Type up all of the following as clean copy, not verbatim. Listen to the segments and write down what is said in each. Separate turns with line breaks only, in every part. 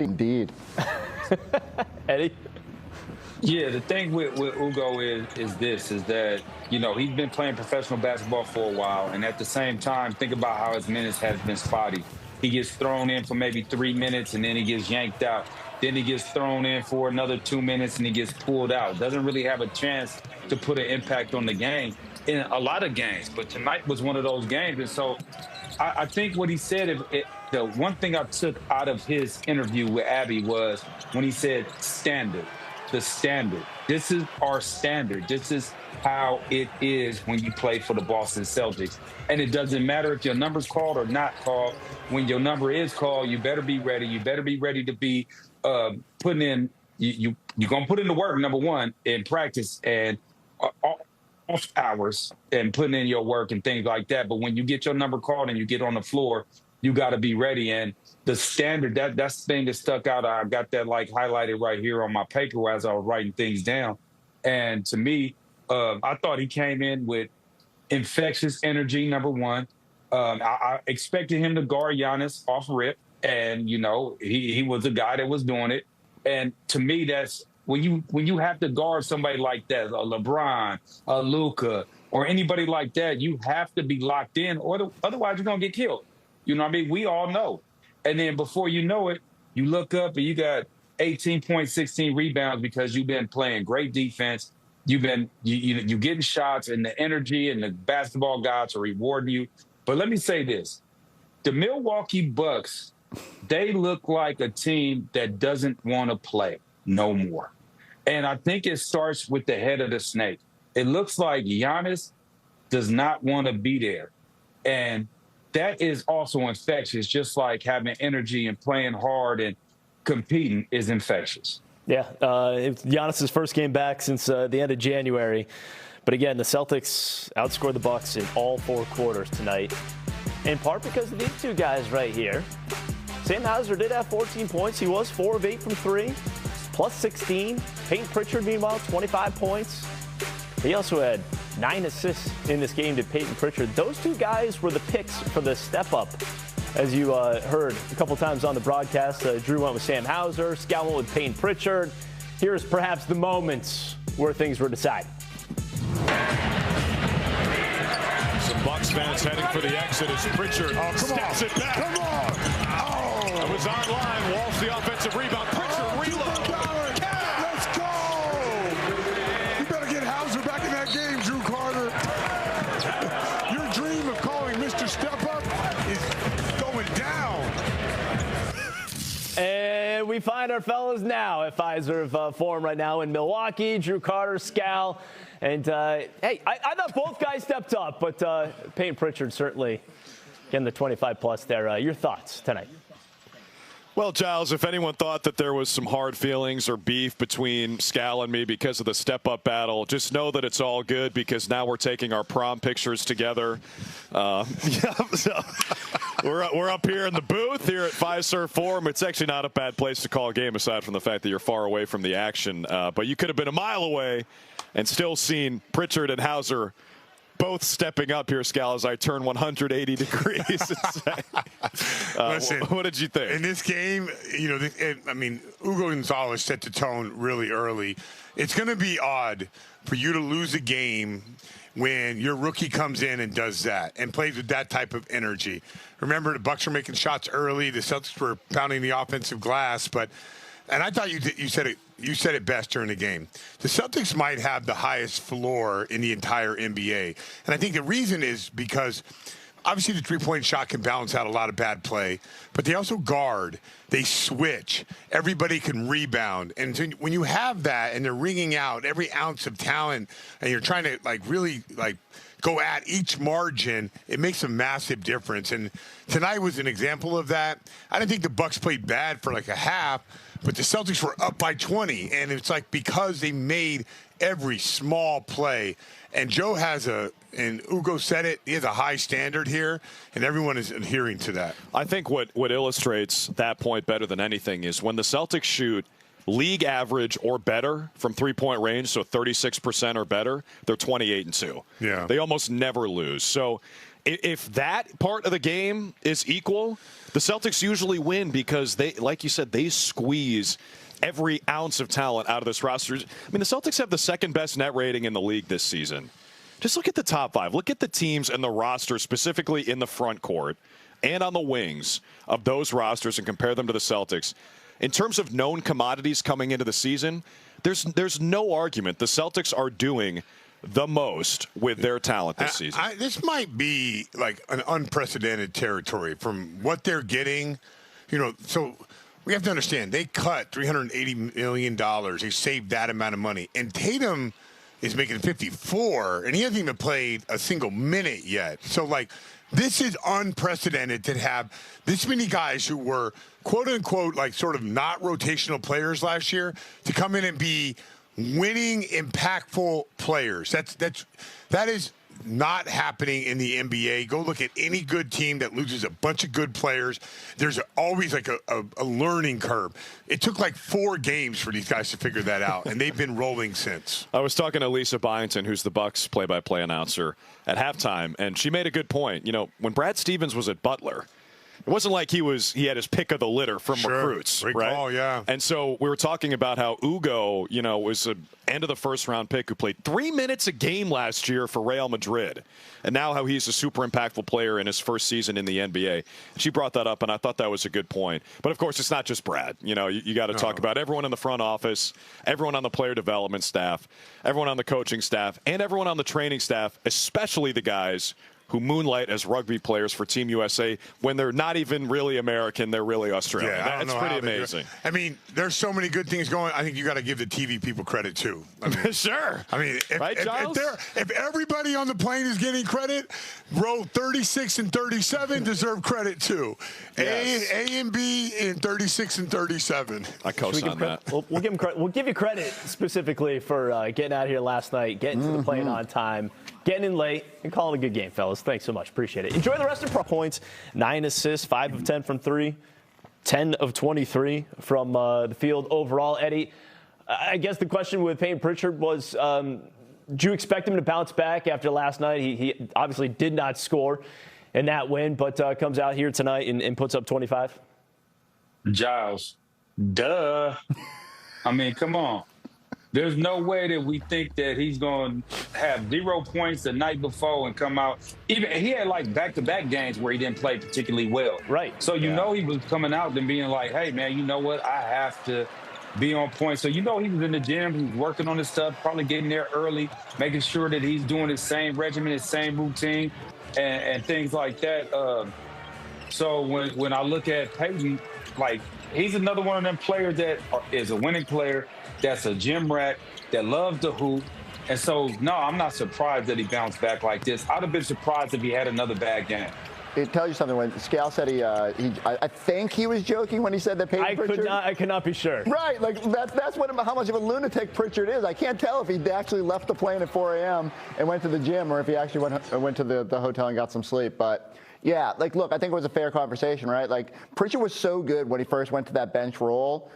Indeed.
Eddie?
Yeah, the thing with Ugo is that, he's been playing professional basketball for a while. And at the same time, think about how his minutes has been spotty. He gets thrown in for maybe 3 minutes and then he gets yanked out. Then he gets thrown in for another 2 minutes and he gets pulled out. Doesn't really have a chance to put an impact on the game in a lot of games. But tonight was one of those games. And so I think what he said, the one thing I took out of his interview with Abby was when he said standard. The standard. This is our standard. This is how it is when you play for the Boston Celtics. And it doesn't matter if your number's called or not called. When your number is called, you better be ready. You better be ready to be putting in. You're going to put in the work, number one, in practice and off hours and putting in your work and things like that. But when you get your number called and you get on the floor, you got to be ready. And the standard, that's the thing that stuck out. I got that highlighted right here on my paper as I was writing things down. And to me, I thought he came in with infectious energy, number one. I expected him to guard Giannis off rip. And, he was a guy that was doing it. And to me, that's when you have to guard somebody like that, a LeBron, a Luka, or anybody like that, you have to be locked in, or otherwise you're going to get killed. You know what I mean? We all know. And then before you know it, you look up and you got 18 points, 16 rebounds because you've been playing great defense. You've been you getting shots, and the energy and the basketball gods are rewarding you. But let me say this. The Milwaukee Bucks, they look like a team that doesn't want to play no more. And I think it starts with the head of the snake. It looks like Giannis does not want to be there. And that is also infectious, just like having energy and playing hard and competing is infectious.
Yeah, it's Giannis' first game back since the end of January. But again, the Celtics outscored the Bucks in all 4 quarters tonight, in part because of these two guys right here. Sam Hauser did have 14 points. He was 4 of 8 from 3, plus 16. Peyton Pritchard, meanwhile, 25 points. He also had 9 assists in this game to Peyton Pritchard. Those two guys were the picks for the step-up. As you heard a couple times on the broadcast, Drew went with Sam Hauser, Scal went with Peyton Pritchard. Here's perhaps the moments where things were decided.
Some Bucks fans heading for the exit as Pritchard steps it back.
Come on! Oh!
It was on line. Walsh the offensive rebound. Pritchard reload.
Let's go! You better get Hauser back in that game, Drew Carter. Your dream of calling Mr. Step Up is going down.
And we find our fellows now at Fiserv Forum right now in Milwaukee. Drew Carter, Scal. And, hey, I thought both guys stepped up, but Peyton Pritchard certainly getting the 25-plus there. Your thoughts tonight?
Well, Giles, if anyone thought that there was some hard feelings or beef between Scal and me because of the step-up battle, just know that it's all good because now we're taking our prom pictures together. So we're up here in the booth here at Fiserv Forum. It's actually not a bad place to call a game aside from the fact that you're far away from the action. But you could have been a mile away and still seen Pritchard and Hauser both stepping up here, Scal, as I turn 180 degrees.
Listen,
what did you think?
In this game, Ugo Gonzalez set the tone really early. It's going to be odd for you to lose a game when your rookie comes in and does that and plays with that type of energy. Remember, the Bucks were making shots early. The Celtics were pounding the offensive glass, and I thought you said it. You said it best during the game. The Celtics might have the highest floor in the entire NBA. And I think the reason is because obviously the three-point shot can balance out a lot of bad play, but they also guard. They switch. Everybody can rebound. And so when you have that and they're wringing out every ounce of talent and you're trying to really go at each margin, it makes a massive difference. And tonight was an example of that. I didn't think the Bucks played bad for a half, but the Celtics were up by 20, and it's because they made every small play. And Joe and Ugo said it, he has a high standard here, and everyone is adhering to that.
I think what illustrates that point better than anything is when the Celtics shoot league average or better from three-point range, so 36% or better, they're 28-2.
Yeah.
They almost never lose. So if that part of the game is equal, the Celtics usually win because they, like you said, they squeeze every ounce of talent out of this roster. I mean, the Celtics have the second best net rating in the league this season. Just look at the top five. Look at the teams and the roster specifically in the front court and on the wings of those rosters and compare them to the Celtics. In terms of known commodities coming into the season, there's no argument. The Celtics are doing the most with their talent this season.
This might be like an unprecedented territory from what they're getting. So we have to understand, they cut $380 million. They saved that amount of money. And Tatum is making 54, and he hasn't even played a single minute yet. So, this is unprecedented to have this many guys who were, quote-unquote, sort of not rotational players last year to come in and be winning, impactful players. That is not happening in the NBA. Go look at any good team that loses a bunch of good players. There's always a learning curve. It took 4 games for these guys to figure that out, and they've been rolling since. I
was talking to Lisa Byington, who's the Bucks play-by-play announcer, at halftime, and she made a good point. When Brad Stevens was at Butler, it wasn't like he had his pick of the litter from recruits,
Great
right?
call, yeah.
And so we were talking about how Ugo, was an end of the first round pick who played 3 minutes a game last year for Real Madrid, and now how he's a super impactful player in his first season in the NBA. She brought that up, and I thought that was a good point. But of course, it's not just Brad. You got to talk about everyone in the front office, everyone on the player development staff, everyone on the coaching staff, and everyone on the training staff, especially the guys who moonlight as rugby players for Team USA when they're not even really American, they're really Australian.
Yeah,
That's pretty amazing.
I mean, there's so many good things going. I think you got to give the TV people credit too.
Sure.
I mean, if everybody on the plane is getting credit, row 36 and 37 deserve credit too. Yes. A and B in 36 and 37.
I co-sign that.
We'll give them credit. We'll give you credit specifically for getting out here last night, getting to the plane on time, getting in late, and calling a good game, fellas. Thanks so much. Appreciate it. Enjoy the rest of points. 9 assists, 5 of 10 from 3, 10 of 23 from the field overall. Eddie, I guess the question with Payton Pritchard was, do you expect him to bounce back after last night? He obviously did not score in that win, but comes out here tonight and puts up 25.
Giles, duh. I mean, come on. There's no way that we think that he's going to have 0 points the night before and come out. Even he had back-to-back games where he didn't play particularly well.
Right.
So he was coming out and being like, hey, man, you know what? I have to be on point. So he was in the gym. He was working on his stuff, probably getting there early, making sure that he's doing his same regimen, his same routine, and things like that. So when I look at Payton, he's another one of them players that is a winning player, that's a gym rat, that loves to hoop. And so, no, I'm not surprised that he bounced back like this. I'd have been surprised if he had another bad game.
It tells you something when Scale said I think he was joking when he said that Payton Pritchard.
I could not be sure.
Right, that's how much of a lunatic Pritchard is. I can't tell if he actually left the plane at 4 a.m. and went to the gym, or if he actually went to the hotel and got some sleep. But yeah, look, I think it was a fair conversation, right? Pritchard was so good when he first went to that bench role,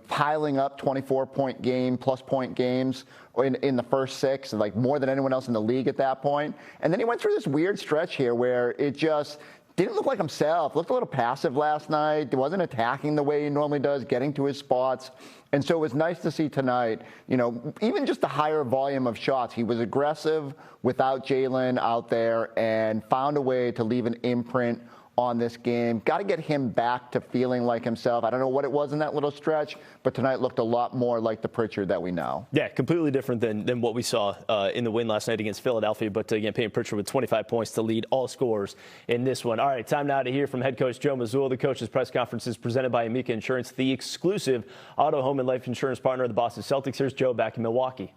piling up 24-point game, plus-point games in the first 6, more than anyone else in the league at that point. And then he went through this weird stretch here where it just didn't look like himself. Looked a little passive last night. He wasn't attacking the way he normally does, getting to his spots. And so it was nice to see tonight, even just the higher volume of shots. He was aggressive without Jalen out there and found a way to leave an imprint on this game. Got to get him back to feeling like himself. I don't know what it was in that little stretch, but tonight looked a lot more like the Pritchard that we know.
Yeah, completely different than what we saw in the win last night against Philadelphia. But again, Payton Pritchard with 25 points to lead all scorers in this one. All right, time now to hear from head coach Joe Mazzulla. The coach's press conference is presented by Amica Insurance, the exclusive auto, home, and life insurance partner of the Boston Celtics. Here's Joe back in Milwaukee.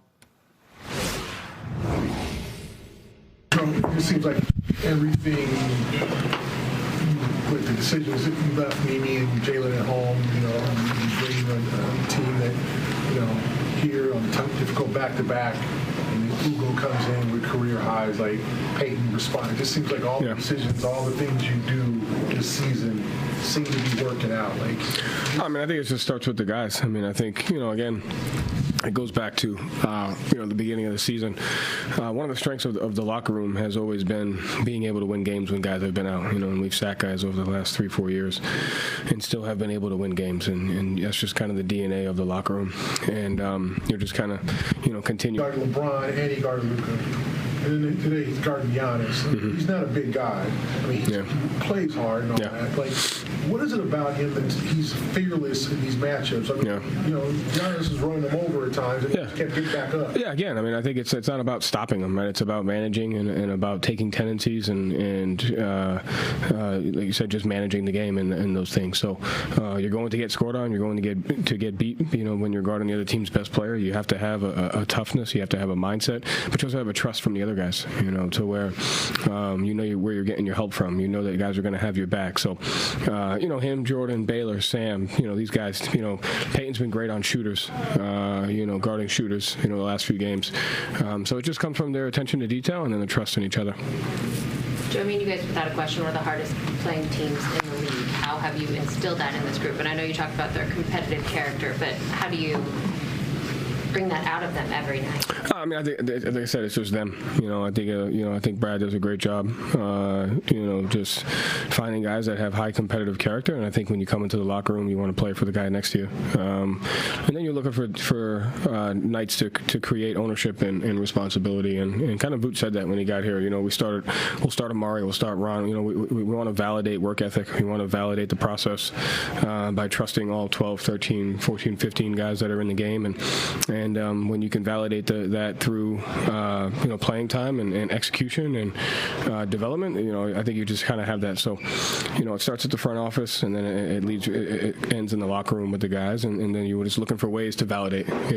It seems like everything with the decisions that you left Mimi and Jalen at home, bringing a team that, here on tough, difficult back-to-back, and then Ugo comes in with career highs like Payton respond? It just seems like all the decisions, all the things you do this season seem to be working out. Like,
I mean, I think it just starts with the guys. I mean, I think, again, it goes back to, the beginning of the season. One of the strengths of the locker room has always been being able to win games when guys have been out, and we've sacked guys over the last 3-4 years and still have been able to win games. And that's just kind of the DNA of the locker room. And you're just kind of, continue.
Guard LeBron and he guarded Luka. And then today he's guarding Giannis. Mm-hmm. He's not a big guy. I mean, he plays hard and all that. Like, what is it about him that he's fearless in these matchups? I mean, Giannis is running him over at times and he just can't get back up.
Yeah, again, I mean, I think it's not about stopping him, right? It's about managing and about taking tendencies and like you said, just managing the game and those things. So you're going to get scored on. You're going to get beat. When you're guarding the other team's best player, you have to have a toughness. You have to have a mindset, but you also have a trust from the other guys. To where where you're getting your help from. You know that guys are going to have your back. So him, Jordan, Baylor, Sam. These guys. Peyton's been great on shooters. Guarding shooters. The last few games. So it just comes from their attention to detail and then the trust in each other.
Joe, I mean, you guys, without a question, one of the hardest playing teams in the league. How have you instilled that in this group? And I know you talked about their competitive character, but how do you bring that out of them every night?
I mean, I think, like I said, it's just them. I think Brad does a great job. Just finding guys that have high competitive character. And I think when you come into the locker room, you want to play for the guy next to you. And then you're looking for nights to create ownership and responsibility. And kind of Boot said that when he got here. We'll start Amari, we'll start Ron. We want to validate work ethic. We want to validate the process by trusting all 12, 13, 14, 15 guys that are in the game. And when you can validate that through playing time and execution and development, I think you just kind of have that. So it starts at the front office and then it ends in the locker room with the guys, and then you were just looking for ways to validate